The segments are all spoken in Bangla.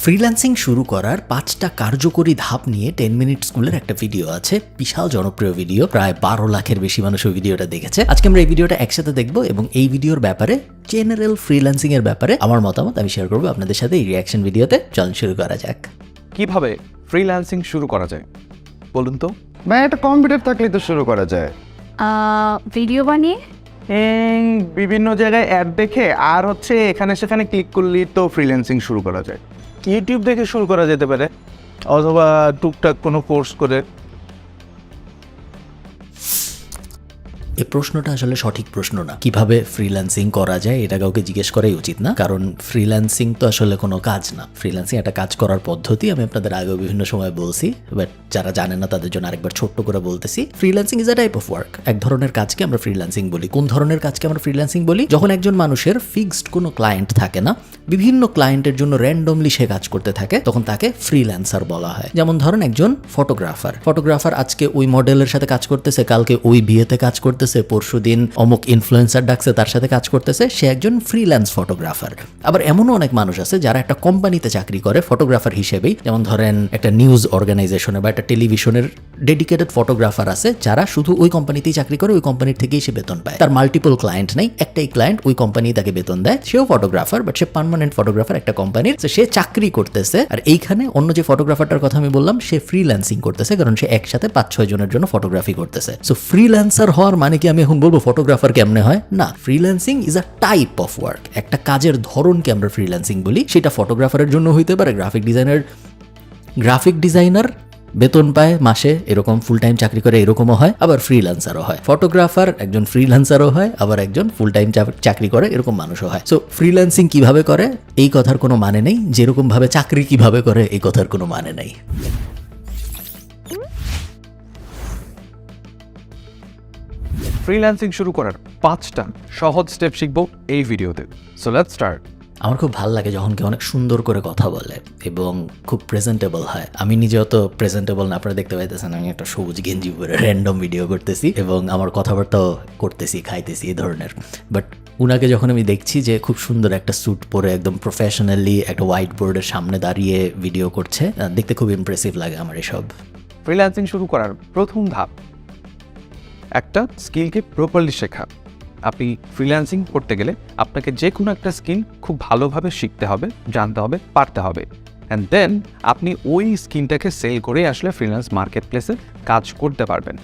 ফ্রিল্যান্সিং শুরু করার 5টা কার্যকরী ধাপ নিয়ে 10 মিনিট স্কুলের একটা ভিডিও আছে, বিশাল জনপ্রিয় ভিডিও, প্রায় 12 লাখের বেশি মানুষ ওই ভিডিওটা দেখেছে। আজকে আমরা এই ভিডিওটা একসাথে দেখবো এবং এই ভিডিওর ব্যাপারে, জেনারেল ফ্রিল্যান্সিং এর ব্যাপারে আমার মতামত আমি শেয়ার করবো আপনাদের সাথে এই রিয়াকশন ভিডিওতে। চলুন শুরু করা যাক। কিভাবে ফ্রিল্যান্সিং শুরু করা যায় বলুন তো? একটা কম্পিউটার থাকলেই তো শুরু করা যায়। ভিডিও বানিয়ে বিভিন্ন জায়গায় অ্যাড দেখে আর এখানে সেখানে ক্লিক করলেই তো ফ্রিল্যান্সিং শুরু করা যায়। ইউটিউব দেখে শুরু করা যেতে পারে, অথবা টুকটাক কোনো কোর্স করে। এই প্রশ্নটা আসলে সঠিক প্রশ্ন না। কিভাবে ফ্রিল্যান্সিং করা যায় এটা কাউকে জিজ্ঞেস করাই উচিত না, কারণ ফ্রিল্যান্সিং তো আসলে কোনো কাজ না। ফ্রিল্যান্সিং একটা কাজ করার পদ্ধতি, আমি আপনাদের আগেও বিভিন্ন সময় বলছি, বাট যারা জানেন না তাদের জন্য আরেকবার ছোট্ট করে বলতেছি। Freelancing is a type of work. এক ধরনের কাজকে আমরা ফ্রিল্যান্সিং বলি। কোন ধরনের কাজকে আমরা ফ্রিল্যান্সিং বলি? যখন একজন মানুষের ফিক্সড কোনো ক্লায়েন্ট থাকে না, বিভিন্ন ক্লায়েন্টের জন্য র্যান্ডমলি সে কাজ করতে থাকে, তখন তাকে ফ্রিল্যান্সার বলা হয়। যেমন ধরেন একজন ফটোগ্রাফার আজকে ওই মডেলের সাথে কাজ করতেছে, কালকে ওই বিয়েতে কাজ করতেছে, পরশুদিন অমুক ইনফ্লুয়েন্সার ডাকছে তার সাথে কাজ করতেছে, সে একজন ফ্রিল্যান্স ফটোগ্রাফার। আবার এমনও অনেক মানুষ আছে যারা একটা কোম্পানিতে চাকরি করে ফটোগ্রাফার হিসেবেই। যেমন ধরেন একটা নিউজ অর্গানাইজেশনে বা একটা টেলিভিশনের ডেডিকেটেড ফটোগ্রাফার আছে যারা শুধু ওই কোম্পানিতেই চাকরি করে, ওই কোম্পানির থেকেই সে বেতন পায়। তার মাল্টিপল ক্লায়েন্ট নাই, একটাই ক্লায়েন্ট, ওই কোম্পানি তাকে বেতন দেয়, সেও photographer, but say permanent photographer একটা কোম্পানির। সে চাকরি করতেছে, আর এইখানে অন্য যে ফটোগ্রাফারটার কথা আমি বললাম সে ফ্রিল্যান্সিং করতেছে, কারণ সে একসাথে 5-6 জনের জন্য ফটোগ্রাফি করতেছে। সো ফ্রিল্যান্সার হওয়ার মানে কি আমি এখন বলবো ফটোগ্রাফার কেমনে হয়? না, freelancing is a type of work. একটা কাজের ধরনকে আমরা ফ্রিল্যান্সিং বলি। সেটা ফটোগ্রাফারের জন্য হইতে পারে, গ্রাফিক ডিজাইনার বেতন পায় মাসে, এরকম ফুল টাইম চাকরি করে, এরকমও হয়। আবার ফ্রিল্যান্সারও হয়। ফটোগ্রাফার একজন ফ্রিল্যান্সারও হয়, আবার একজন ফুল টাইম চাকরি করে, এরকম মানুষও হয়। সো ফ্রিল্যান্সিং কিভাবে করে এই কথার কোনো মানে নেই, যেরকম ভাবে চাকরি কিভাবে করে এই কথার কোনো মানে নেই। ফ্রিল্যান্সিং শুরু করার 5টা সহজ স্টেপ শিখবো এই ভিডিওতে। So let's start. আমার খুব ভালো লাগে যখন কেউ অনেক সুন্দর করে কথা বলে এবং খুব প্রেজেন্টেবল হয়। আমি নিজেও তো প্রেজেন্টেবল না, আপনারা দেখতে পাইতেছেন আমি একটা সবুজ গেঞ্জি পরে র্যান্ডম ভিডিও করতেছি এবং আমার কথাবার্তাও করতেছি, খাইতেছি, এই ধরনের। বাট উনাকে যখন আমি দেখছি যে খুব সুন্দর একটা স্যুট পরে একদম প্রফেশনালি একটা হোয়াইট বোর্ডের সামনে দাঁড়িয়ে ভিডিও করছে, দেখতে খুব ইমপ্রেসিভ লাগে আমার এসব। ফ্রিল্যান্সিং শুরু করার প্রথম ধাপ একটা স্কিলকে প্রপারলি শেখা। আপনি ফ্রিল্যান্সিং করতে গেলে আপনাকে যে কোনো একটা স্কিল খুব ভালোভাবে শিখতে হবে, জানতে হবে, পারতে হবে, অ্যান্ড দেন আপনি ওই স্কিলটাকে সেল করে আসলে ফ্রিল্যান্স মার্কেট প্লেসে কাজ করতে পারবেন।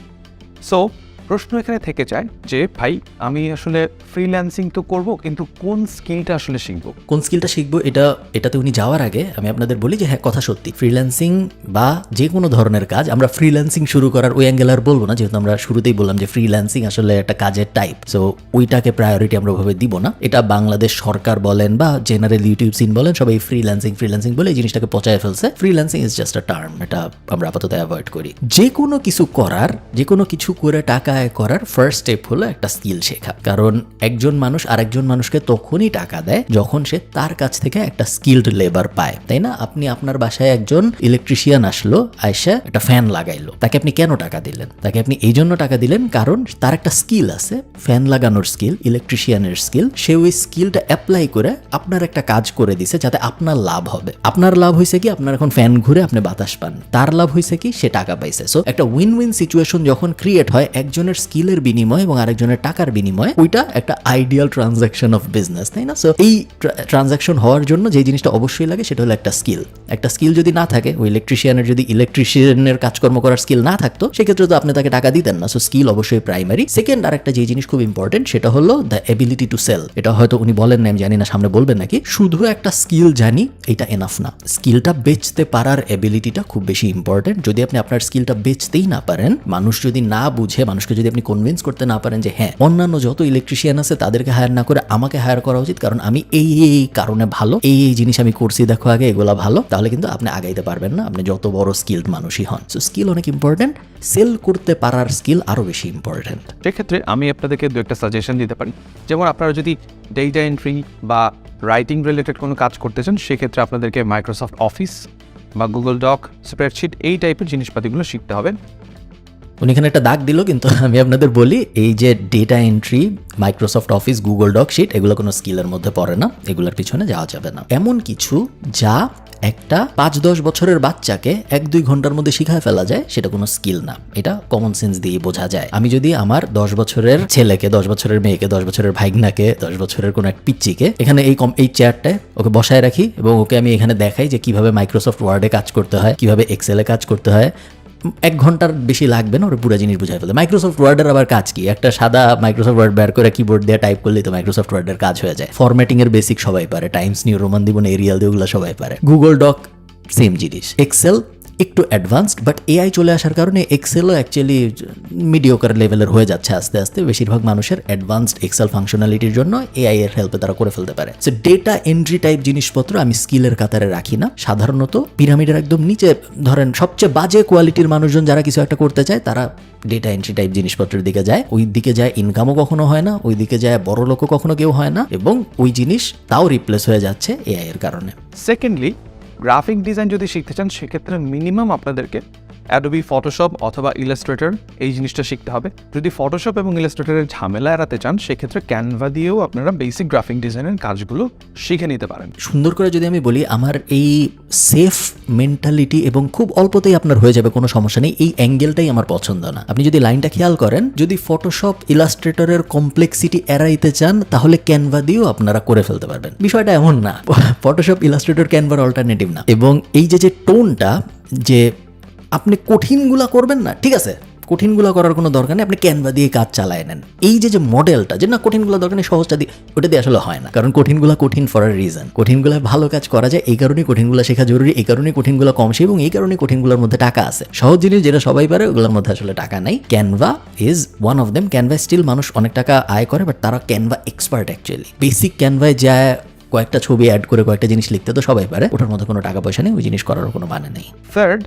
সো প্রশ্ন এখানে থেকে যায় যে ভাই আমি আসলে ফ্রিল্যান্সিং তো করব, কিন্তু কোন স্কিলটা আসলে শিখবো? কোন স্কিলটা শিখবো এটাতে উনি যাওয়ার আগে আমি আপনাদের বলি যে হ্যাঁ, কথা সত্যি, ফ্রিল্যান্সিং বা যে কোনো ধরনের কাজ আমরা ফ্রিল্যান্সিং শুরু করার ওই অ্যাঙ্গেল আর বলবো না, যেহেতু আমরা শুরুতেই বললাম যে ফ্রিল্যান্সিং আসলে একটা কাজের টাইপ। সো ওইটাকে প্রায়োরিটি আমরা ওইভাবে দিব না। এটা বাংলাদেশ সরকার বলেন বা জেনারেল ইউটিউব সিন বলেন, সবাই ফ্রিল্যান্সিং বলে এই জিনিসটাকে পচায় ফেলছে। Freelancing is just a term, এটা আমরা আপাতত অ্যাভয়েড করি। যে কোনো কিছু করে টাকা আয় করার ফার্স্ট স্টেপ হলো একটা স্কিল শেখা। কারণ একজন মানুষ আরেকজন মানুষকে তখনই টাকা দেয় যখন সে তার কাছ থেকে একটা স্কিলড লেবার পায়, তাই না? আপনি আপনার বাসায় একজন ইলেকট্রিশিয়ান আসলো, আয়সা একটা ফ্যান লাগাইলো, তাকে আপনি কেন টাকা দিলেন? তাকে আপনি এই জন্য টাকা দিলেন কারণ তার একটা স্কিল আছে, ফ্যান লাগানোর স্কিল, ইলেকট্রিশিয়ানের স্কিল। সে ওই স্কিলটা অ্যাপ্লাই করে আপনার একটা কাজ করে দিছে যাতে আপনার লাভ হবে। আপনার লাভ হয়েছে কি, আপনার এখন ফ্যান ঘুরে আপনি বাতাস পান। তার লাভ হয়েছে কি, সে টাকা পাইছে। সো একটা উইন উইন সিচুয়েশন যখন ক্রিয়েট হয় একজনের স্কিলের বিনিময় এবং আরেকজনের টাকার বিনিময়, ওইটা একটা আইডিয়াল ট্রানজাকশন অফ বিজনেস, তাই না? সো এই ট্রানজাকশন হওয়ার জন্য যে জিনিসটা অবশ্যই লাগে সেটা হলো একটা স্কিল। একটা স্কিল যদি না থাকে, ওই ইলেকট্রিশিয়ানের কাজকর্ম করার স্কিল না থাকতো, সেক্ষেত্রে তো আপনি তাকে টাকা দিতেন না। সো স্কিল অবশ্যই প্রাইমারি। সেকেন্ড আরেকটা যে জিনিস খুব ইম্পর্টেন্ট সেটা হলো দ্য এবিলিটি টু সেল। এটা হয়তো উনি বলেন না, আমি জানি না সামনে বলবেন নাকি। শুধু একটা স্কিল জানি এটা এনাফ না, স্কিলটা বেচতে পারার এবিলিটিটা খুব বেশি ইম্পর্টেন্ট। যদি আপনি আপনার স্কিলটা বেচতেই না পারেন, মানুষ যদি না বুঝে, মানুষকে যদি আপনি কনভিন্স করতে না পারেন যে হ্যাঁ অন্যান্য যত ইলেকট্রিশিয়ান আছে তাদেরকে হায়ার না করে আমাকে হায়ার করা উচিত, কারণ আমি এই কারণে ভালো, এই জিনিস আমি করছি, দেখো আগে এগুলা ভালো, তাহলে কিন্তু আপনি আগাইতে পারবেন না, আপনি যত বড় স্কিলড মানুষই হন। সো স্কিল অনেক ইম্পর্টেন্ট, সেল করতে পারার স্কিল আরো বেশি ইম্পর্টেন্ট। সেক্ষেত্রে আমি আপনাদেরকে দু একটা সাজেশন দিতে পারি। যেমন আপনারা যদি ডেটা এন্ট্রি বা রাইটিং রিলেটেড কোনো কাজ করতে চান, সেক্ষেত্রে আপনাদেরকে মাইক্রোসফট অফিস বা গুগল ডক, স্প্রেডশিট এই টাইপের জিনিসপাতিগুলো শিখতে হবে। উনি এখানে একটা দাগ দিল, কিন্তু আমি আপনাদের বলি এই যে data entry, Microsoft office, Google doc sheet, এগুলো কোনো স্কিলের মধ্যে পড়ে না, এগুলোর পিছনে যাওয়া যাবে না। এমন কিছু যা একটা 5-10 বছরের বাচ্চাকে 1-2 ঘন্টার মধ্যে শিখায় ফেলা যায় সেটা কোনো স্কিল না, এটা কমন সেন্স দিয়ে বোঝা যায়। আমি যদি আমার 10 বছরের ছেলেকে, 10 বছরের মেয়েকে, 10 বছরের ভাইগনাকে, 10 বছরের কোনো এক পিচ্চিকে এখানে এই চেয়ারটায় ওকে বসায় রাখি এবং ওকে আমি এখানে দেখাই যে কিভাবে মাইক্রোসফট ওয়ার্ডে কাজ করতে হয়, কিভাবে এক্সেলে কাজ করতে হয়, 1 ঘন্টার বেশি লাগবে না, ওরা পুরো জিনিস বুঝাই ফেলে। মাইক্রোসফট ওয়ার্ডের আবার কাজ কি? একটা সাদা মাইক্রোসফট ওয়ার্ড বের করে কিবোর্ড দিয়ে টাইপ করলেই তো মাইক্রোসফট ওয়ার্ডের কাজ হয়ে যায়। ফরম্যাটিং এর বেসিক সবাই পারে, টাইমস নিউ রোমান দিবন এরিয়াল দিয়ে ওগুলো সবাই পারে। গুগল ডক সেম জিনিস। এক্সেল একটু অ্যাডভান্সড, বাট এআই চলে আসার কারণে এক্সেলও অ্যাকচুয়ালি মিডিওকার লেভেলের হয়ে যাচ্ছে আস্তে আস্তে। বেশিরভাগ মানুষের অ্যাডভান্সড এক্সেল ফাংশনালিটির জন্য এআই এর হেল্পে তারা করে ফেলতে পারে। সো ডেটা এন্ট্রি টাইপ জিনিসপত্র আমি স্কিলের কাতারে রাখি না। সাধারণত পিরামিডের একদম নিচে ধরেন সবচেয়ে বাজে কোয়ালিটির মানুষজন যারা কিছু একটা করতে চায় তারা ডেটা এন্ট্রি টাইপ জিনিসপত্রের দিকে যায়। ওই দিকে যায় ইনকামও কখনো হয় না, ওই দিকে যায় বড় লোকও কখনো কেউ হয় না, এবং ওই জিনিস তাও রিপ্লেস হয়ে যাচ্ছে এআই এর কারণে। সেকেন্ডলি, গ্রাফিক ডিজাইন যদি শিখতে চান সেক্ষেত্রে মিনিমাম আপনাদেরকে অ্যাডোবি ফটোশপ অথবা ইলাস্ট্রেটর এই জিনিসটা শিখতে হবে। যদি ফটোশপ এবং ইলাস্ট্রেটরের ঝামেলা এড়াতে চান সেক্ষেত্রে ক্যানভা দিয়েও আপনারা বেসিক গ্রাফিক ডিজাইনের কাজগুলো শিখে নিতে পারেন। সুন্দর করে যদি আমি বলি, আমার এই সেফ মেন্টালিটি এবং খুব অল্পতেই আপনার হয়ে যাবে কোনো সমস্যা নেই, এই অ্যাঙ্গেলটাই আমার পছন্দ না। আপনি যদি লাইনটা খেয়াল করেন, যদি ফটোশপ ইলাস্ট্রেটরের কমপ্লেক্সিটি এড়াইতে চান তাহলে ক্যানভা দিয়েও আপনারা করে ফেলতে পারবেন। বিষয়টা এমন না, ফটোশপ ইলাস্ট্রেটর ক্যানভার অল্টারনেটিভ না। এবং এই যে টোনটা, যে আপনি কঠিনগুলা করবেন না, ঠিক আছে, কঠিনগুলো করার কোনো দরকার নেই, আপনি ক্যানভা দিয়ে কাজ চালায় নেন। এই যে মডেলটা, যে না কঠিনগুলো দরকার নেই, সহজটা দিয়ে, ওটা দিয়ে আসলে হয় না। কারণ কঠিনগুলো কঠিন ফর আ রিজন। কঠিনগুলো ভালো কাজ করা যায়, এই কারণেই কঠিনগুলো শেখা জরুরি, এই কারণেই কঠিনগুলো কম শেখে, এবং এই কারণেই কঠিনগুলোর মধ্যে টাকা আছে। সহজ জিনিস যেটা সবাই পারে ওগুলোর মধ্যে আসলে টাকা নাই। Canva is one of them. Canva still মানুষ অনেক টাকা আয় করে, বাট তারা ক্যানভা এক্সপার্ট অ্যাকচুয়ালি। বেসিক ক্যানভায় যায় কয়েকটা ছবি অ্যাড করে কয়েকটা জিনিস লিখতে তো সবাই পারে, ওটার মধ্যে কোনো টাকা পয়সা নেই, ওই জিনিস করার কোনো মানে নেই। থার্ড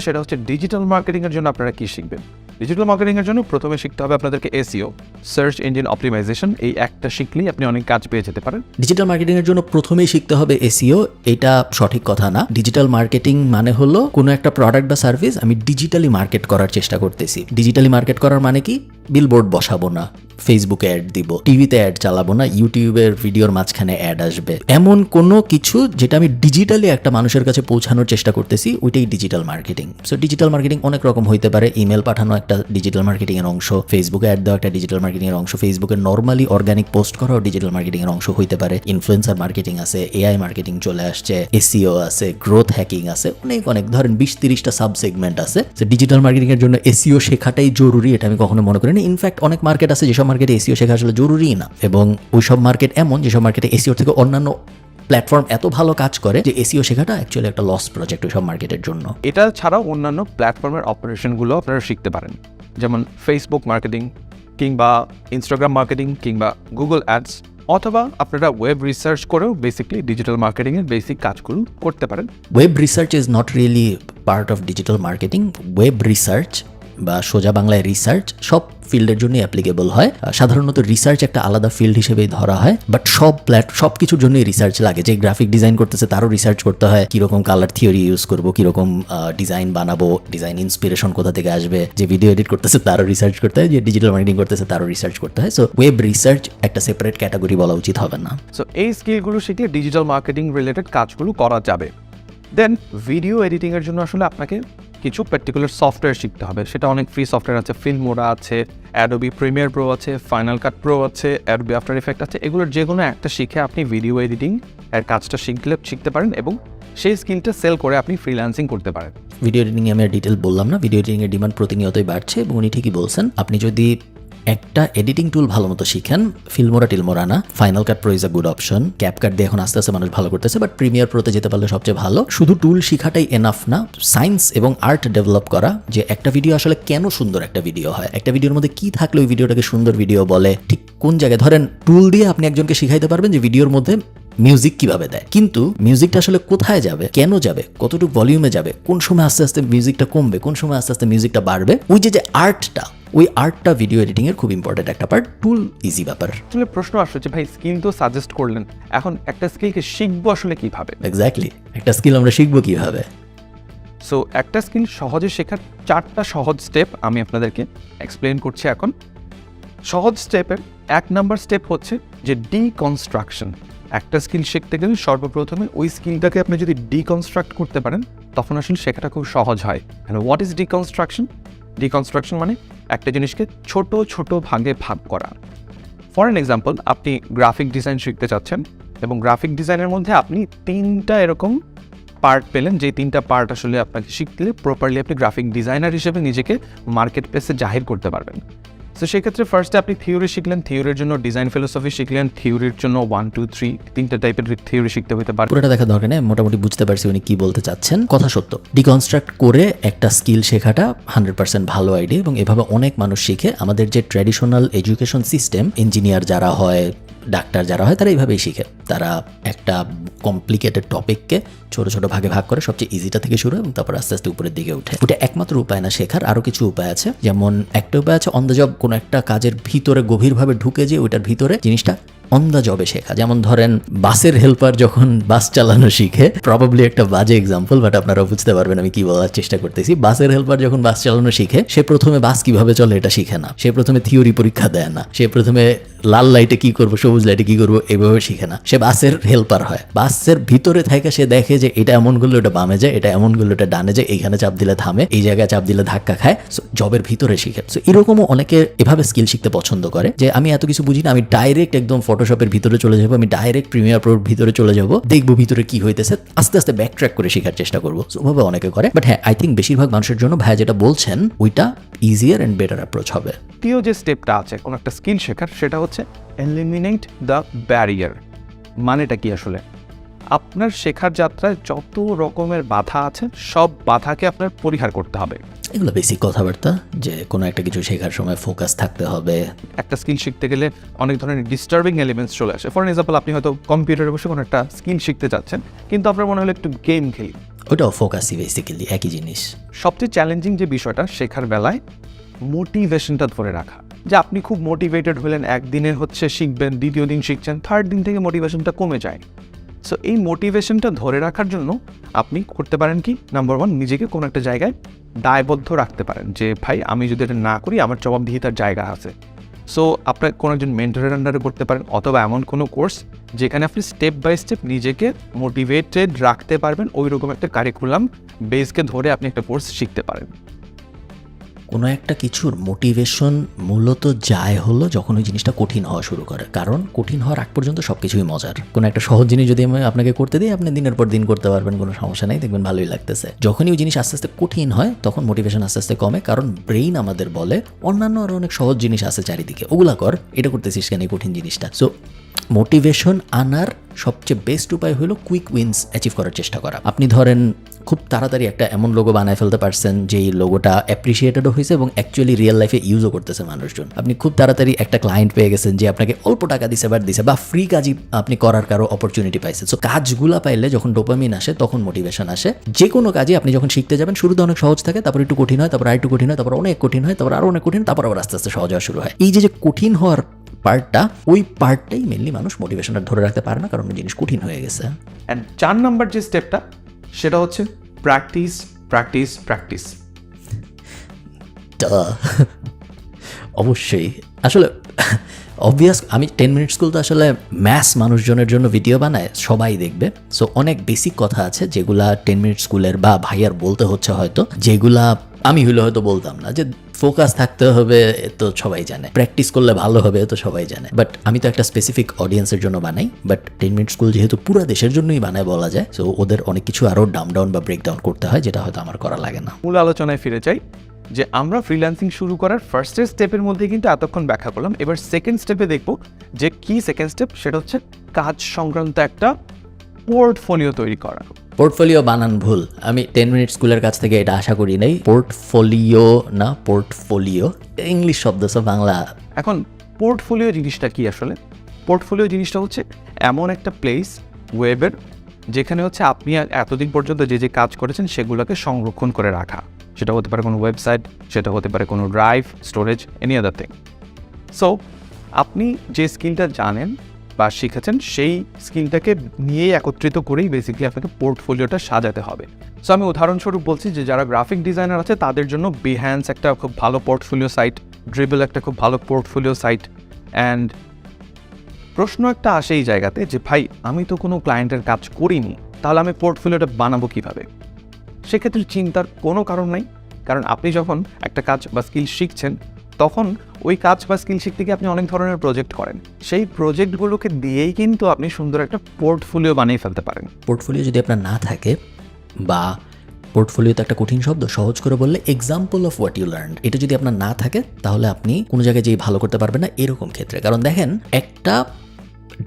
সেটা হচ্ছে ডিজিটাল মার্কেটিংয়ের জন্য আপনারা কি শিখবেন। ডিজিটাল মার্কেটিংয়ের জন্য প্রথমে শিখতে হবে আপনাদেরকে এসইও, সার্চ ইঞ্জিন অপটিমাইজেশন। এই একটা শিখলেই আপনি অনেক কাজ পেয়ে যেতে পারেন। ডিজিটাল মার্কেটিং এর জন্য প্রথমেই শিখতে হবে এসইও, এটা সঠিক কথা না। ডিজিটাল মার্কেটিং মানে হলো কোনো একটা প্রোডাক্ট বা সার্ভিস আমি ডিজিটালি মার্কেট করার চেষ্টা করতেছি। ডিজিটালি মার্কেট করার মানে কি? বিলবোর্ড বসাবো না, ফেসবুকে অ্যাড দিব, টিভিতে অ্যাড চালাবো না, ইউটিউবের ভিডিওর মাঝখানে অ্যাড আসবে, এমন কোনো কিছু যেটা আমি ডিজিটালি একটা মানুষের কাছে পৌঁছানোর চেষ্টা করতেছি, ওইটাই digital marketing. So digital marketing অনেক রকম হইতে পারে। ইমেল পাঠানো একটা ডিজিটাল মার্কেটিং এর অংশ, ফেসবুকে অ্যাড দেওয়া একটা ডিজিটাল মার্কেটিং এর অংশ, ফেসবুকে নর্মালি অর্গানিক পোস্ট করাও ডিজিটাল মার্কেটিং এর অংশ হইতে পারে। ইনফ্লুয়েন্সার মার্কেটিং আছে, এআই মার্কেটিং চলে আসছে, এসইও আছে, গ্রোথ হ্যাকিং আছে, অনেক ধরেন 20-30টা সাব সেগমেন্ট আছে। সো ডিজিটাল মার্কেটিং এর জন্য এসইও শেখাটাই জরুরি, এটা আমি কখনো মনে করি না। ইনফ্যাক্ট অনেক মার্কেট আছে যেসব মার্কেটে এসইও শেখা আসলে জরুরি না, এবং ওইসব মার্কেট এমন যেসব মার্কেটে এসইও থেকে অন্যান্য প্ল্যাটফর্ম এত ভালো কাজ করে যে এসইও শেখাটা অ্যাকচুয়ালি একটা লস প্রজেক্ট ওইসব মার্কেটের জন্য। এটা ছাড়াও অন্যান্য প্ল্যাটফর্মের অপারেশনগুলো আপনারা শিখতে পারেন, যেমন ফেসবুক মার্কেটিং কিংবা ইনস্টাগ্রাম মার্কেটিং কিংবা গুগল অ্যাডস, অথবা আপনারা ওয়েব রিসার্চ করেও বেসিক্যালি ডিজিটাল মার্কেটিংয়ের বেসিক কাজগুলো করতে পারেন। Web research is not really part of digital marketing. Web research বা সোজা বাংলায় রিসার্চ সব ফিল্ডের জন্য অ্যাপ্লিকেবল হয়। সাধারণত রিসার্চ একটা আলাদা ফিল্ড হিসেবেই ধরা হয়, বাট সব কিছুর জন্যই রিসার্চ লাগে। যে গ্রাফিক ডিজাইন করতেছে তারও রিসার্চ করতে হয়, কিরকম কালার থিওরি ইউজ করবো, কিরকম ডিজাইন বানাবো, ডিজাইন ইন্সপিরেশন কোথা থেকে আসবে, যে ভিডিও এডিট করতেছে তারও রিসার্চ করতে হয়, যে ডিজিটাল মার্কেটিং করতেছে তারও রিসার্চ করতে হয়। সো ওয়েব রিসার্চ একটা সেপারেট ক্যাটাগরি বলা উচিত হবে না। সো এই স্কিলগুলো শিখলে ডিজিটাল মার্কেটিং রিলেটেড কাজগুলো করা যাবে। দেন ভিডিও এডিটিংয়ের জন্য আসলে আপনাকে কিছু পার্টিকুলার সফটওয়্যার শিখতে হবে। সেটা অনেক ফ্রি সফটওয়্যার আছে, ফিল্মোরা আছে, অ্যাডোবি প্রিমিয়ার প্রো আছে, ফাইনাল কাট প্রো আছে, অ্যাডোবি আফটার ইফেক্ট আছে। এগুলোর যে কোনো একটা শিখে আপনি ভিডিও এডিটিং এর কাজটা শিখতে পারেন, এবং সেই স্কিলটা সেল করে আপনি ফ্রিল্যান্সিং করতে পারেন। ভিডিও এডিটিং আমি আর ডিটেল বললাম না, ভিডিও এডিটিং এর ডিমান্ড প্রতিনিয়তই বাড়ছে, এবং উনি ঠিকই বলছেন। আপনি যদি একটা এডিটিং টুল ভালো মতো শিখেন, ফিল্মোরা না, final cut pro is a good option. CapCut দিয়ে এখন আস্তে আস্তে মানুষ ভালো করতেছে, বাট প্রিমিয়ার প্রোতে যেতে পারলে সবচেয়ে ভালো। শুধু টুল শিখাটাই এনাফ না, সায়েন্স এবং আর্ট ডেভেলপ করা, যে একটা ভিডিও আসলে কেন সুন্দর একটা ভিডিও হয়, একটা ভিডিওর মধ্যে কি থাকলে ওই ভিডিওটাকে সুন্দর ভিডিও বলে, ঠিক কোন জায়গায়। ধরেন টুল দিয়ে আপনি একজনকে শিখাইতে পারবেন যে ভিডিওর মধ্যে মিউজিক কিভাবে দেয়, কিন্তু মিউজিকটা আসলে কোথায় যাবে, কেন যাবে, কতটুকু ভলিউমে যাবে, কোন সময় আস্তে আস্তে মিউজিকটা কমবে, কোন সময় আস্তে আস্তে মিউজিকটা বাড়বে, ওই যে আর্টটা, ওই আর্টটা ভিডিও এডিটিং এর খুব ইম্পর্টেন্ট একটা পার্ট। টুল ইজি ব্যাপার। আসলে প্রশ্ন আসছে যে ভাই স্কিল তো সাজেস্ট করলেন, এখন একটা স্কিলকে শিখবো আসলে কিভাবে? এক্স্যাক্টলি, একটা স্কিল আমরা শিখবো কিভাবে? সো একটা স্কিল সহজে শেখার 4টা সহজ স্টেপ আমি আপনাদেরকে এক্সপ্লেন করছি এখন। সহজ স্টেপের 1 নাম্বার স্টেপ হচ্ছে যে ডিকনস্ট্রাকশন। একটা স্কিল শিখতে গেলে সর্বপ্রথমে ওই স্কিলটাকে আপনি যদি ডিকনস্ট্রাক্ট করতে পারেন তখন আসলে শেখাটা খুব সহজ হয়। What is deconstruction? ডিকনস্ট্রাকশন মানে একটা জিনিসকে ছোট ছোট ভাগে ভাগ করা। ফর অ্যান এক্সাম্পল, আপনি গ্রাফিক ডিজাইন শিখতে চাচ্ছেন এবং গ্রাফিক ডিজাইনের মধ্যে আপনি 3টা এরকম পার্ট পেলেন, যে 3টা পার্ট আসলে আপনাকে শিখলে প্রপারলি আপনি গ্রাফিক ডিজাইনার হিসেবে নিজেকে মার্কেট প্লেসে জাহির করতে পারবেন। সো সেক্ষেত্রে ফার্স্টে আপনি থিওরি শিখলেন, থিওরির জন্য ডিজাইন ফিলোসফি শিখলেন, থিওরির জন্য 1 2 3 3টা টাইপের থিওরি শিখতে হতে পারে। পুরোটা দেখা দরকার নেই, মোটামুটি বুঝতে পারছি উনি কি বলতে চাচ্ছেন। কথা সত্য, ডিকনস্ট্রাক্ট করে একটা স্কিল শেখাটা 100% ভালো আইডিয়া, এবং এভাবে অনেক মানুষ শিখে। আমাদের যে ট্র্যাডিশনাল এডুকেশন সিস্টেম, ইঞ্জিনিয়ার যারা হয়, ডাক্তার যারা হয়, তারা এইভাবেই শিখে। তারা একটা কমপ্লিকেটেড টপিককে ছোট ছোট ভাগে ভাগ করে সবচেয়ে ইজিটা থেকে শুরু, এবং তারপর আস্তে আস্তে উপরের দিকে উঠে। ওটা একমাত্র উপায় না শেখার, আরও কিছু উপায় আছে। যেমন একটা উপায় আছে অন দ্য জব, কোনো একটা কাজের ভিতরে গভীরভাবে ঢুকে যে ওইটার ভিতরে জিনিসটা অন দ্য জবে শেখা। যেমন ধরেন বাসের হেল্পার যখন বাস চালানো শিখে, প্রবাবলি একটা বাজে এক্সাম্পল, বাট আপনারা বুঝতে পারবেন আমি কি বলার চেষ্টা করতেছি। বাসের হেল্পার যখন বাস চালানো শিখে, সে প্রথমে বাস কিভাবে চলে এটা শিখে না, সে প্রথমে থিওরি পরীক্ষা দেয় না, সে প্রথমে লাল লাইটে কি করবো, সবুজ লাইটে কি করবো এভাবে শিখে না। সে বাসের হেল্পার হয়, বাসের ভিতরে থেকে সে দেখে যে এটা এমন করলে ওটা বামে যায়, এটা এমন করলে ওটা ডানে যায়, এইখানে চাপ দিলে থামে, এই জায়গায় চাপ দিলে ধাক্কা খায়। সো জবের ভিতরে শিখে। সো এরকমও অনেকে এভাবে স্কিল শিখতে পছন্দ করে, যে আমি এত কিছু বুঝি না, আমি ডাইরেক্ট একদম ফটোশপের ভিতরে চলে যাবো, আমি ডাইরেক্ট প্রিমিয়ার প্রোর ভিতরে চলে যাবো, দেখবো ভিতরে কি হইতেছে, আস্তে আস্তে ব্যাক ট্র্যাক করে শেখার চেষ্টা করবো। ওভাবে অনেকে করে। বাট হ্যাঁ, আই থিঙ্ক বেশিরভাগ মানুষের জন্য ভাইয়া যেটা বলছেন ওইটা ইজিয়ার অ্যান্ড বেটার অ্যাপ্রোচ হবে। দ্বিতীয় যে স্টেপটা আছে কোনো একটা স্কিল শেখার, সেটা হচ্ছে এলিমিনেট দ্য ব্যারিয়ার। মানেটা কি আসলে? আপনার শেখার যাত্রায় যত রকমের বাধা আছে সব বাধাকে আপনার পরিহার করতে হবে। এগুলো বেসিক কথাবার্তা, যে কোনো একটা কিছু শেখার সময় ফোকাস থাকতে হবে। একটা স্কিল শিখতে গেলে অনেক ধরনের ডিস্টার্বিং এলিমেন্টস চলে আসে। ফর এক্সাম্পল, আপনি হয়তো কম্পিউটারে বসে কোনো একটা স্কিল শিখতে চাচ্ছেন, কিন্তু আপনার মনে হলো একটু গেম খেলি, ওটাও ফোকাসই বেসিক্যালি একই জিনিস। সবচেয়ে চ্যালেঞ্জিং যে বিষয়টা শেখার বেলায় মোটিভেশনটা ধরে রাখা। যে আপনি খুব মোটিভেটেড হলেন, একদিনের হচ্ছে শিখবেন, দ্বিতীয় দিন শিখছেন, থার্ড দিন থেকে মোটিভেশনটা কমে যায়। সো এই মোটিভেশনটা ধরে রাখার জন্য আপনি করতে পারেন কি, নাম্বার 1, নিজেকে কোনো একটা জায়গায় দায়বদ্ধ রাখতে পারেন, যে ভাই আমি যদি এটা না করি আমার জবাবদিহিতার জায়গা আছে। সো আপনার কোনো একজন মেন্টরের আন্ডারে করতে পারেন, অথবা এমন কোনো কোর্স যেখানে আপনি স্টেপ বাই স্টেপ নিজেকে মোটিভেটেড রাখতে পারবেন, ওই রকম একটা কারিকুলাম বেসকে ধরে আপনি একটা কোর্স শিখতে পারেন। কোনো একটা কিছুর মোটিভেশন মূলত যায় হলো যখন ওই জিনিসটা কঠিন হওয়া শুরু করে। কারণ কঠিন হওয়ার আগ পর্যন্ত সব কিছুই মজার। কোনো একটা সহজ জিনিস যদি আমি আপনাকে করতে দিই, আপনি দিনের পর দিন করতে পারবেন, কোনো সমস্যা নেই, দেখবেন ভালোই লাগতেছে। যখনই ওই জিনিস আস্তে আস্তে কঠিন হয় তখন মোটিভেশন আস্তে আস্তে কমে, কারণ ব্রেইন আমাদের বলে অন্যান্য আরও অনেক সহজ জিনিস আছে চারিদিকে, ওগুলা কর, এটা করতেছিস কেন এই কঠিন জিনিসটা। সো মোটিভেশন আনার সবচেয়ে বেস্ট উপায় হলো কুইক উইন্স অ্যাচিভ করার চেষ্টা করা। আপনি ধরেন খুব তাড়াতাড়ি একটা এমন লোগো বানায় ফেলতে পারছেন যেই লোগোটা অ্যাপ্রিসিয়েটেডও হয়েছে এবং অ্যাকচুয়ালি রিয়েল লাইফে ইউজও করতেছে মানুষজন। আপনি খুব তাড়াতাড়ি একটা ক্লায়েন্ট পেয়ে গেছেন যে আপনাকে অল্প টাকা দিছে বা ফ্রি কাজই আপনি করার কারো অপরচুনিটি পাইছেন। সো কাজগুলা পাইলে যখন ডোপামিন আসে তখন মোটিভেশন আসে। যে কোনো কাজে আপনি যখন শিখতে যাবেন শুরুতে অনেক সহজ থাকে, তারপর একটু কঠিন হয়, তারপর আর একটু কঠিন হয়, তারপর অনেক কঠিন হয়, তারপর আরও অনেক কঠিন, তারপর আবার আস্তে আস্তে সহজ হওয়া শুরু হয়। এই যে কঠিন হওয়ার পার্টটা, ওই পার্টটাই মেনলি মানুষ মোটিভেশনটা ধরে রাখতে পারে না, কারণ জিনিস কঠিন হয়ে গেছে। অ্যান্ড 4 নাম্বার যে স্টেপটা, সেটা হচ্ছে প্র্যাকটিস প্র্যাকটিস প্র্যাকটিস। অবশ্যই, আসলে অবভিয়াস, আমি 10 মিনিট স্কুল তো আসলে ম্যাস মানুষজনের জন্য ভিডিও বানায়, সবাই দেখবে। সো অনেক বেসিক কথা আছে যেগুলা 10 মিনিট স্কুলের বা ভাইয়ার বলতে হচ্ছে হয়তো, যেগুলা আমি হইলে হয়তো বলতাম না। যে ফোকাস থাকতে হবে তো সবাই জানে, প্র্যাকটিস করলে ভালো হবে তো সবাই জানে, বাট আমি তো একটা স্পেসিফিক অডিয়েন্সের জন্য বানাই। বাট 10 মিনিট স্কুল যেহেতু পুরো দেশের জন্যই বানায় বলা যায়, সো ওদের অনেক কিছু আরও ডাউন বা ব্রেকডাউন করতে হয়, যেটা হয়তো আমার করা লাগে না। মূল আলোচনায় ফিরে যাই, যে আমরা ফ্রিল্যান্সিং শুরু করার ফার্স্টের স্টেপের মধ্যে কিন্তু এতক্ষণ ব্যাখ্যা করলাম। এবার সেকেন্ড স্টেপে দেখব যে কি সেকেন্ড স্টেপ, সেটা হচ্ছে কাজ সংক্রান্ত একটা পোর্টফোলিও তৈরি করা। পোর্টফোলিও বানান ভুল, আমি 10 মিনিট স্কুলের কাছ থেকে এটা আশা করি নাই। পোর্টফোলিও না পোর্টফোলিও, ইংলিশ শব্দ, সব বাংলা। এখন পোর্টফোলিও জিনিসটা কি আসলে? পোর্টফোলিও জিনিসটা হচ্ছে এমন একটা প্লেস ওয়েবের যেখানে হচ্ছে আপনি এতদিন পর্যন্ত যে যে কাজ করেছেন সেগুলোকে সংরক্ষণ করে রাখা। সেটা হতে পারে কোনো ওয়েবসাইট, সেটা হতে পারে কোনো drive, storage, any other thing. So আপনি যে স্কিলটা জানেন বা শিখেছেন সেই স্কিলটাকে নিয়েই একত্রিত করেই বেসিক্যালি আপনাকে পোর্টফোলিওটা সাজাতে হবে। সো আমি উদাহরণস্বরূপ বলছি যে যারা গ্রাফিক ডিজাইনার আছে তাদের জন্য বিহ্যান্স একটা খুব ভালো পোর্টফোলিও সাইট, ড্রিবল একটা খুব ভালো পোর্টফোলিও সাইট, অ্যান্ড প্রশ্ন একটা আসে এই জায়গাতে যে ভাই আমি তো কোনো ক্লায়েন্টের কাজ করিনি, তাহলে আমি পোর্টফোলিওটা বানাবো কিভাবে? সেক্ষেত্রে চিন্তার কোনো কারণ নাই, কারণ আপনি যখন একটা কাজ বা স্কিল শিখছেন তখন ওই কাজ বা স্কিল শিখতে গিয়ে আপনি অনেক ধরনের প্রজেক্ট করেন, সেই প্রজেক্টগুলোকে দিয়েই কিন্তু আপনি সুন্দর একটা পোর্টফোলিও বানিয়ে ফেলতে পারেন। পোর্টফোলিও যদি আপনার না থাকে, বা পোর্টফোলিও তো একটা কঠিন শব্দ, সহজ করে বললে example of what you learn, এটা যদি আপনার না থাকে তাহলে আপনি কোনো জায়গায় যেই ভালো করতে পারবেন না এরকম ক্ষেত্রে। কারণ দেখেন, একটা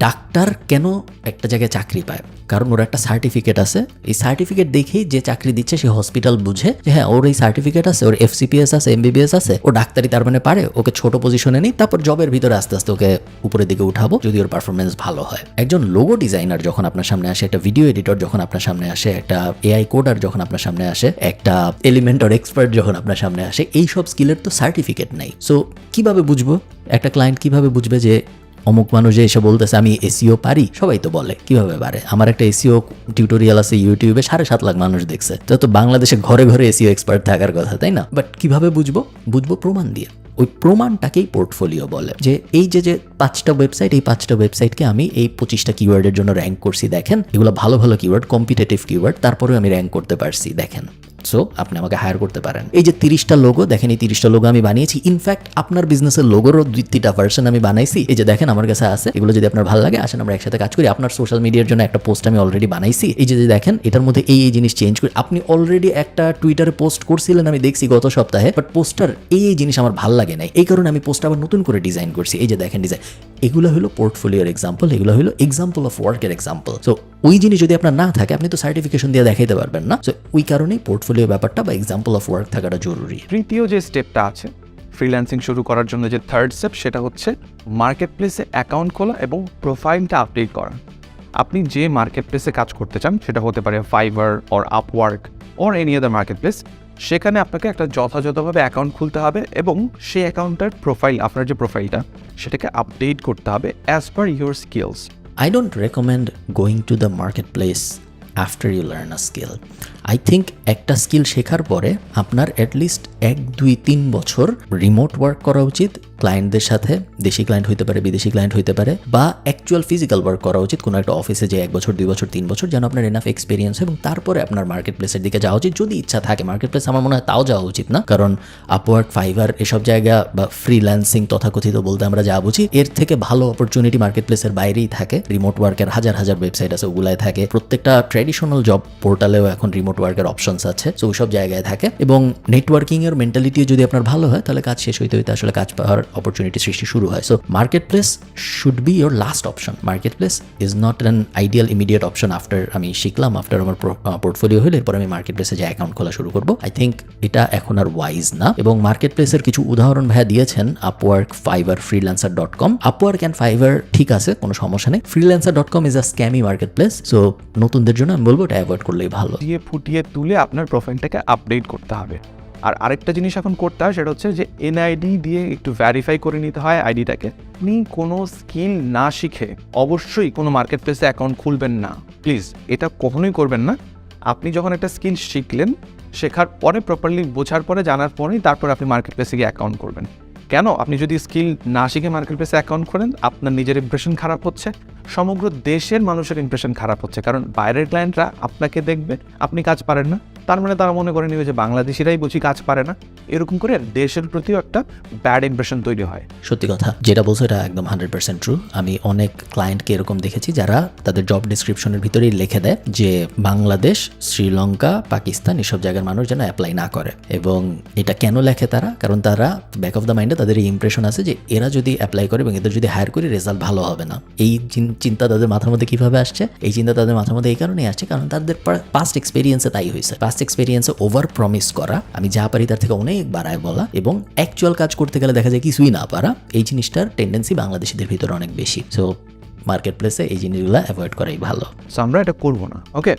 ডাক্তার কেন একটা জায়গায় চাকরি পায়? কারণ ওর একটা সার্টিফিকেট আছে, এই সার্টিফিকেট দেখেই যে চাকরি দিচ্ছে সে হসপিটাল বুঝে যে হ্যাঁ ওর এই সার্টিফিকেট আছে, ওর FCPS আছে, MBBS আছে, ও ডাক্তারি তার মানে পারে, ওকে ছোট পজিশনে নিই, তারপর জবের ভিতরে আস্তে আস্তে ওকে উপরের দিকে উঠাবো যদি ওর পারফরমেন্স ভালো হয়। একজন লোগো ডিজাইনার যখন আপনার সামনে আসে, একটা ভিডিও এডিটর যখন আপনার সামনে আসে, একটা AI কোডার যখন আপনার সামনে আসে, একটা এলিমেন্টর এক্সপার্ট যখন আপনার সামনে আসে, এই সব স্কিলের তো সার্টিফিকেট নেই। সো কিভাবে বুঝবো? একটা ক্লায়েন্ট কিভাবে বুঝবে যে অমুক মানুষ যে এসে বলতেছে আমি SEO পারি? সবাই তো বলে, কিভাবে পারে? আমার একটা SEO টিউটোরিয়াল আছে ইউটিউবে, 7.5 লাখ মানুষ দেখছে। তো বাংলাদেশে ঘরে ঘরে SEO এক্সপার্ট থাকার কথা, তাই না? বাট কিভাবে বুঝবো? বুঝবো প্রমাণ দিয়ে। ওই প্রমাণটাকেই পোর্টফোলিও বলে। যে এই যে 5টা ওয়েবসাইট, এই 5টা ওয়েবসাইটকে আমি এই 25টা কিওয়ার্ডের জন্য র্যাঙ্ক করছি, দেখেন এগুলো ভালো ভালো কিওয়ার্ড, কম্পিটিটিভ কিওয়ার্ড, তারপরেও আমি র্যাঙ্ক করতে পারছি, দেখেন। সো আপনি আমাকে হায়ার করতে পারেন। এই যে 30টা লোগো, দেখেন এই 30টা লোগো আমি বানিয়েছি। ইনফ্যাক্ট আপনার বিজনেসের লোগোরও 2-3টা ভার্সন আমি বানাইছি। এই যে দেখেন আমার কাছে আছে, এগুলো যদি আপনার ভালো লাগে আসেন আমরা একসাথে কাজ করি। আপনার সোশ্যাল মিডিয়ার জন্য একটা পোস্ট আমি অলরেডি বানাইছি। এই যে দেখেন এটার মধ্যে এই জিনিস চেঞ্জ করি। আপনি অলরেডি একটা টুইটারে পোস্ট করছিলেন, আমি দেখছি গত সপ্তাহে, বাট পোস্টার এই জিনিস আমার ভালো লাগে নাই, এই কারণে আমি পোস্ট আবার নতুন করে ডিজাইন করছি। এই যে দেখেন ডিজাইন, এগুলো হলো পোর্টফোলিওর এক্সাম্পল, এগুলো হলো এক্সাম্পল অফ ওয়ার্কের এক্সাম্পল। সো ওই জিনিস যদি আপনার না থাকে আপনি তো সার্টিফিকেশন দিয়ে দেখাইতে পারবেন না। সো ওই কারণেই পোর্টফোলিও ব্যাপারটা বা এক্সাম্পল অফ ওয়ার্ক থাকাটা জরুরি। তৃতীয় যে স্টেপটা আছে ফ্রিল্যান্সিং শুরু করার জন্য, যে থার্ড স্টেপ, সেটা হচ্ছে মার্কেট প্লেসে অ্যাকাউন্ট খোলা এবং প্রোফাইলটা আপডেট করা। আপনি যে মার্কেট প্লেসে কাজ করতে চান, সেটা হতে পারে fibre or Upwork or any other market place, সেখানে আপনাকে একটা যথাযথভাবে অ্যাকাউন্ট খুলতে হবে এবং সেই অ্যাকাউন্টটার প্রোফাইল, আপনার যে প্রোফাইলটা, সেটাকে আপডেট করতে হবে as per your skills. I don't recommend going to the marketplace after you learn a skill. I think একটা স্কিল শেখার পরে আপনার অ্যাটলিস্ট 1-2-3 বছর রিমোট ওয়ার্ক করা উচিত ক্লায়েন্টদের সাথে। দেশি ক্লায়েন্ট হইতে পারে, বিদেশি ক্লায়েন্ট হইতে পারে, বা অ্যাকচুয়াল ফিজিক্যাল ওয়ার্ক করা উচিত কোনো একটা অফিসে, যে 1 বছর 2 বছর 3 বছর, যেন আপনার এনাফ এক্সপিরিয়েন্স, এবং তারপরে আপনার মার্কেট প্লেসের দিকে যাওয়া উচিত যদি ইচ্ছা থাকে। মার্কেট প্লেস আমার মনে হয় তাও যাওয়া উচিত না, কারণ আপওয়ার্ক, ফাইবার এসব জায়গা বা ফ্রিল্যান্সিং তথাকথিত বলতে আমরা যা বুঝি, এর থেকে ভালো অপরচুনিটি মার্কেট প্লেসের বাইরেই থাকে। রিমোট ওয়ার্কের হাজার হাজার ওয়েবসাইট আছে, ওগুলায় থাকে। প্রত্যেকটা ট্র্যাডিশনাল জব পোর্টালেও এখন রিমোট ওয়ার্কের অপশনস আছে, সো ওইসব জায়গায় থাকে। এবং নেটওয়ার্কিং এর মেন্টালিটিও যদি আপনার ভালো হয়, তাহলে কাজ শেষ হইতে হইতে আসলে কাজ পাওয়ার অপরচুনিটি সৃষ্টি শুরু হয়। So market place should be your last option. Market place is not an ideal immediate option after আমি শিখলাম, আফটার আমার পোর্টফোলিও হলে এরপর আমি মার্কেট প্লেসে যে অ্যাকাউন্ট খোলা শুরু করবো। আই থিঙ্ক এটা এখন আর ওয়াইজ না। এবং মার্কেট প্লেসের কিছু উদাহরণ ভাইয়া দিয়েছেন, Upwork, Fiverr, freelancer.com। Upwork and Fiverr ঠিক আছে, কোনো সমস্যা নেই। freelancer.com is a scammy marketplace. So নতুনদের জন্য আমি বলবো এটা অ্যাভয়েড করলেই ভালো। ফুটিয়ে তুলে আপনার প্রোফাইলটাকে আপডেট করতে হবে। আর আরেকটা জিনিস এখন করতে হয়, সেটা হচ্ছে যে NID দিয়ে একটু ভ্যারিফাই করে নিতে হয় আইডিটাকে। আপনি কোনো স্কিল না শিখে অবশ্যই কোনো মার্কেট প্লেসে অ্যাকাউন্ট খুলবেন না, প্লিজ, এটা কখনোই করবেন না। আপনি যখন একটা স্কিল শিখলেন, শেখার পরে, প্রপারলি বোঝার পরে, জানার পরেই তারপর আপনি মার্কেট প্লেসে গিয়ে অ্যাকাউন্ট করবেন। কেন? আপনি যদি স্কিল না শিখে মার্কেট প্লেসে অ্যাকাউন্ট করেন, আপনার নিজের ইমপ্রেশন খারাপ হচ্ছে, সমগ্র দেশের মানুষের ইমপ্রেশন খারাপ হচ্ছে। কারণ বাইরের ক্লায়েন্টরা আপনাকে দেখবে আপনি কাজ পারেন না, তার মানে তারা মনে করে নিবে যে বাংলাদেশিরাই বুঝি কাজ পারে না, এরকম করে দেশের প্রতিও একটা ব্যাড ইমপ্রেশন তৈরি হয়। সত্যি কথা যেটা বলছো এটা একদম 100% ট্রু। আমি অনেক ক্লায়েন্টকে এরকম দেখেছি যারা তাদের জব ডিসক্রিপশনের ভিতরেই লিখে দেয় যে বাংলাদেশ, শ্রীলঙ্কা, পাকিস্তান এসব জায়গার মানুষ যেন অ্যাপ্লাই না করে। এবং এটা কেন লেখে তারা? কারণ তারা ব্যাক অফ দ্য মাইন্ডে তাদের এই ইমপ্রেশন আছে যে এরা যদি অ্যাপ্লাই করে এবং এদের যদি হায়ার করি রেজাল্ট ভালো হবে না। এই চিন্তা তাদের মাথার মধ্যে কিভাবে আসছে? এই চিন্তা তাদের মাথার মধ্যে এই কারণেই আসছে কারণ তাদের পাস্ট এক্সপিরিয়েন্সে তাই হয়েছে। পাস্ট এক্সপিরিয়েন্সে ওভার প্রমিস করা, আমি যা পারি তার থেকে অনেক বাড়ায় বলা, এবং অ্যাকচুয়াল কাজ করতে গেলে দেখা যায় কিছুই না পারা, এই জিনিসটার টেন্ডেন্সি বাংলাদেশিদের ভিতরে অনেক বেশি। সো মার্কেট প্লেসে এই জিনিসগুলো অ্যাভয়েড করাই ভালো। সো আমরা এটা করবো না। ওকে,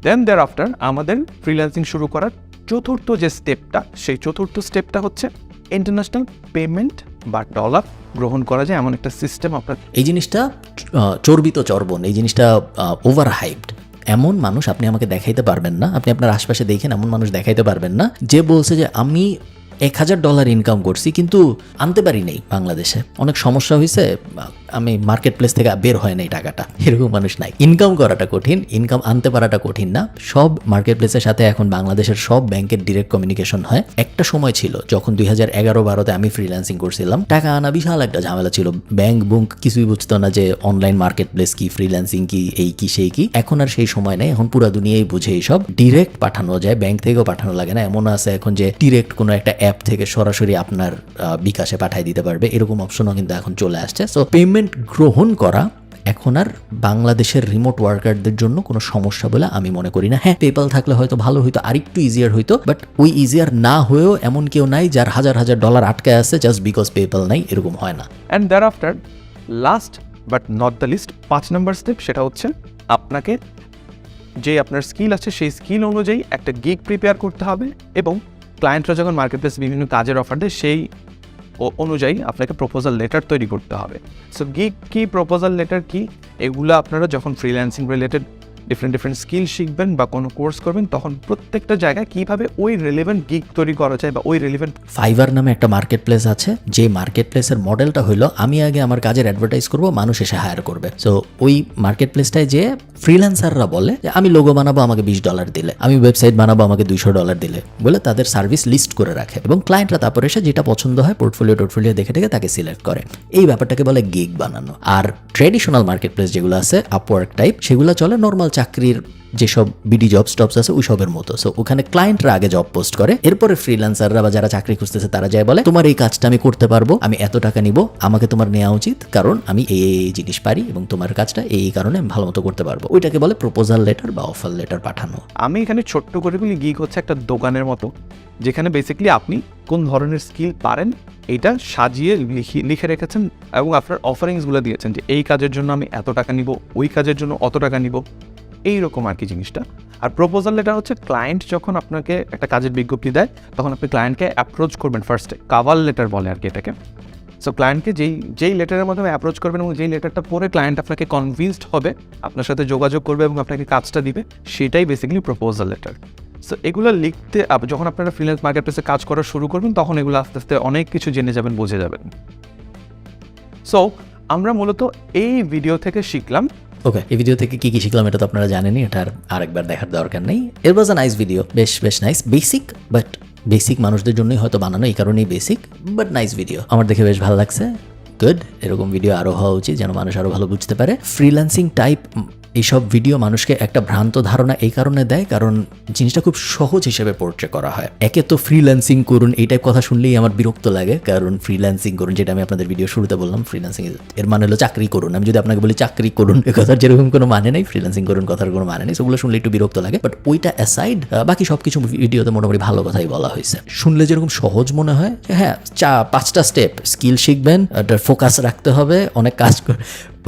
দেন দেয়ার আফটার আমাদের ফ্রিল্যান্সিং শুরু করার চতুর্থ যে স্টেপটা, সেই চতুর্থ স্টেপটা হচ্ছে ইন্টারন্যাশনাল পেমেন্ট বা ডলার গ্রহণ করা যায় এমন একটা সিস্টেম। আপনার এই জিনিসটা চর্বিত চর্বণ, এই জিনিসটা ওভার হাইপড। এমন মানুষ আপনি আমাকে দেখাইতে পারবেন না, আপনি আপনার আশপাশে দেখেন এমন মানুষ দেখাইতে পারবেন না যে বলছে যে আমি $1,000 ইনকাম করছি, কিন্তু আনতে পারি নাই বাংলাদেশে, অনেক সমস্যা হয়েছে, আমি মার্কেট প্লেস থেকে বের হয় নাই টাকাটা, এরকম মানুষ নাই। ইনকাম করাটা কঠিন, ইনকাম আনতে পারাটা কঠিন না। সব মার্কেট প্লেসের সাথে এখন বাংলাদেশের সব ব্যাংকের ডিরেক্ট কমিউনিকেশন হয়। একটা সময় ছিল যখন 2011-12-তে আমি ফ্রিল্যান্সিং করছিলাম, টাকা আনা বিশাল একটা ঝামেলা ছিল, ব্যাংক বুঙ্ক কিছুই বুঝতো না যে অনলাইন মার্কেট প্লেস কি, ফ্রিল্যান্সিং কি, এই কি সেই কি। এখন আর সেই সময় নেই, এখন পুরো দুনিয়াই বুঝে এইসব, ডিরেক্ট পাঠানো যায়, ব্যাংক থেকেও পাঠানো লাগে না। এমন আছে এখন যে ডিরেক্ট কোনো একটা অ্যাপ থেকে সরাসরি আপনার বিকাশে পাঠিয়ে দিতে পারবে, এরকম অপশনও কিন্তু এখন চলে আসছে। সো পেমেন্ট গ্রহণ করা এখন আর বাংলাদেশের রিমোট ওয়ার্কারদের জন্য কোনো সমস্যা বলে আমি মনে করি না। হ্যাঁ, পেপাল থাকলে হয়তো ভালো হইতো, আরেকটু ইজিয়ার হইতো, বাট ওই ইজিয়ার না হয়েও এমন কেউ নাই যার $1,000 আটকায় আছে জাস্ট বিকজ পেপাল নাই, এরকম হয় না। And thereafter last but not the least 5 number step, সেটা হচ্ছে আপনাকে যে আপনার স্কিল আছে সেই স্কিল অনুযায়ী একটা গিগ প্রিপেয়ার করতে হবে, এবং ক্লায়েন্টরা যখন মার্কেট প্লেস বিভিন্ন কাজের অফার দেয় সেই অনুযায়ী আপনাকে প্রপোজাল লেটার তৈরি করতে হবে। সো গিগ কি, প্রপোজাল লেটার কি, এগুলো আপনারা যখন ফ্রিল্যান্সিং রিলেটেড ডিফারেন্ট স্কিল শিখবেন বা কোনো কোর্স করবেন, তখন প্রত্যেকটা জায়গায় কীভাবে ওই রিলেভেন্ট গিগ তৈরি করা যায় বা ওই রিলেভেন্ট। ফাইবার নামে একটা মার্কেট প্লেস আছে, যে মার্কেট প্লেসের মডেলটা হইলো আমি আগে আমার কাজের অ্যাডভার্টাইজ করব, মানুষ এসে হায়ার করবে। সো ওই মার্কেট প্লেসটায় যে ফ্রিল্যান্সাররা বলে যে আমি লোগো বানাবো আমাকে $20 দিলে, আমি ওয়েবসাইট বানাবো আমাকে $200 দিলে, বলে তাদের সার্ভিস লিস্ট করে রাখে, এবং ক্লায়েন্টরা তারপরে এসে যেটা পছন্দ হয় পোর্টফোলিও দেখে তাকে সিলেক্ট করে। এই ব্যাপারটাকে বলে গিগ বানানো। আর ট্রেডিশনাল মার্কেট প্লেস যেগুলো আছে আপওয়ার্ক টাইপ, সেগুলো চলে নর্মাল চাকরির যেসব বিডি জব স্টপস আছে ওই সবের মতো। সো ওখানে ক্লায়েন্টরা আগে জব পোস্ট করে, এরপরে ফ্রিল্যান্সাররা বা যারা চাকরি খুঁজতেছে তারা যায় বলে তোমার এই কাজটা আমি করতে পারবো, আমি এত টাকা নিব, আমাকে তোমার নেওয়া উচিত, কারণ আমি এই জিনিস পারি এবং তোমার কাজটা এই কারণে আমি ভালো মতো করতে পারবো। ওইটাকে বলে প্রপোজাল লেটার বা অফার লেটার পাঠানো। আমি এখানে ছোট্ট করে বলি, গিগ হচ্ছে একটা দোকানের মতো, যেখানে বেসিক্যালি আপনি কোন ধরনের স্কিল পারেন এটা সাজিয়ে লিখে রেখেছেন এবং আপনার অফারিংসগুলো দিয়েছেন যে এই কাজের জন্য আমি এত টাকা নিব, ওই কাজের জন্য অত টাকা নিব, এইরকম আর কি জিনিসটা। আর প্রপোজাল লেটার হচ্ছে ক্লায়েন্ট যখন আপনাকে একটা কাজের বিজ্ঞপ্তি দেয় তখন আপনি ক্লায়েন্টকে অ্যাপ্রোচ করবেন ফার্স্টে, কাভার লেটার বলে আর কি এটাকে। সো ক্লায়েন্টকে যেই লেটারের মাধ্যমে অ্যাপ্রোচ করবেন এবং যেই লেটারটা পড়ে ক্লায়েন্ট আপনাকে কনভিন্সড হবে, আপনার সাথে যোগাযোগ করবে এবং আপনাকে কাজটা দিবে, সেটাই বেসিক্যালি প্রপোজাল লেটার। সো এগুলো লিখতে যখন আপনারা ফ্রিল্যান্স মার্কেট প্লেসে কাজ করা শুরু করবেন তখন এগুলো আস্তে আস্তে অনেক কিছু জেনে যাবেন, বুঝে যাবেন। সো আমরা মূলত এই ভিডিও থেকে শিখলাম। ওকে, এই ভিডিও থেকে কি কি শিখলাম এটা তো আপনারা জানেনই, এটা আর আরেকবার দেখার দরকার নেই। ইট ওয়াজ আ নাইস ভিডিও, বেশ নাইস, বেসিক, বাট বেসিক মানুষদের জন্যই হয়তো বানানো, এই কারণেই বেসিক, বাট নাইস ভিডিও। আমার দেখে বেশ ভালো লাগছে, গুড। এরকম ভিডিও আরও হওয়া উচিত যেন মানুষ আরও ভালো বুঝতে পারে। ফ্রিল্যান্সিং টাইপ এইসব ভিডিও মানুষকে একটা ভ্রান্ত ধারণা এই কারণে দেয় কারণ জিনিসটা খুব সহজ হিসেবে পোর্ট্রে করা হয়। একে তো ফ্রিল্যান্সিং করুন এই টাইপ কথা শুনলেই আমার বিরক্ত লাগে, কারণ ফ্রিল্যান্সিং করুন, যেটা আমি আপনাদের ভিডিও শুরুতে বললাম, ফ্রিল্যান্সিং এর মানে হলো চাকরি করুন। আমি যদি আপনাকে বলি চাকরি করুন, এ কথার যেরকম কোনো মানে নেই, ফ্রিল্যান্সিং করুন কথার কোনো মানে নেই, সেগুলো শুনলে একটু বিরক্ত লাগে। বাট ওইটা অ্যাসাইড বাকি সব কিছু ভিডিওতে মোটামুটি ভালো কথাই বলা হয়েছে। শুনলে যেরকম সহজ মনে হয় যে হ্যাঁ 5টা স্টেপ, স্কিল শিখবেন, ফোকাস রাখতে হবে, অনেক কাজ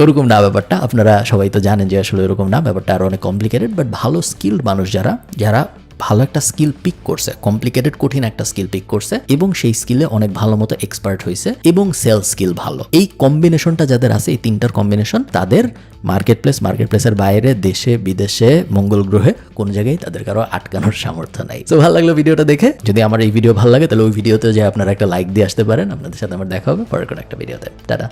ওরকম না ব্যাপারটা। আপনারা সবাই তো জানেন যে আসলে এরকম না, ব্যাপারটা আরও অনেক কমপ্লিকেটেড। বাট ভালো স্কিল্ড মানুষ যারা ভালো একটা স্কিল পিক করছে, কমপ্লিকেটেড কঠিন একটা স্কিল পিক করছে এবং সেই স্কিলে অনেক ভালো মতো এক্সপার্ট হয়েছে এবং সেলস স্কিল ভালো, এই কম্বিনেশনটা যাদের আছে, এই 3টার কম্বিনেশন, তাদের মার্কেট প্লেসের বাইরে, দেশে বিদেশে, মঙ্গল গ্রহে কোন জায়গায় তাদের কারো আটকানোর সামর্থ্য নাই। তো ভালো লাগলো ভিডিওটা দেখে। যদি আমার এই ভিডিও ভালো লাগে তাহলে ওই ভিডিওতে যে আপনারা একটা লাইক দিয়ে আসতে পারেন। আপনাদের সাথে আমার দেখা হবে পরের কোনো একটা ভিডিওতে। টাটা।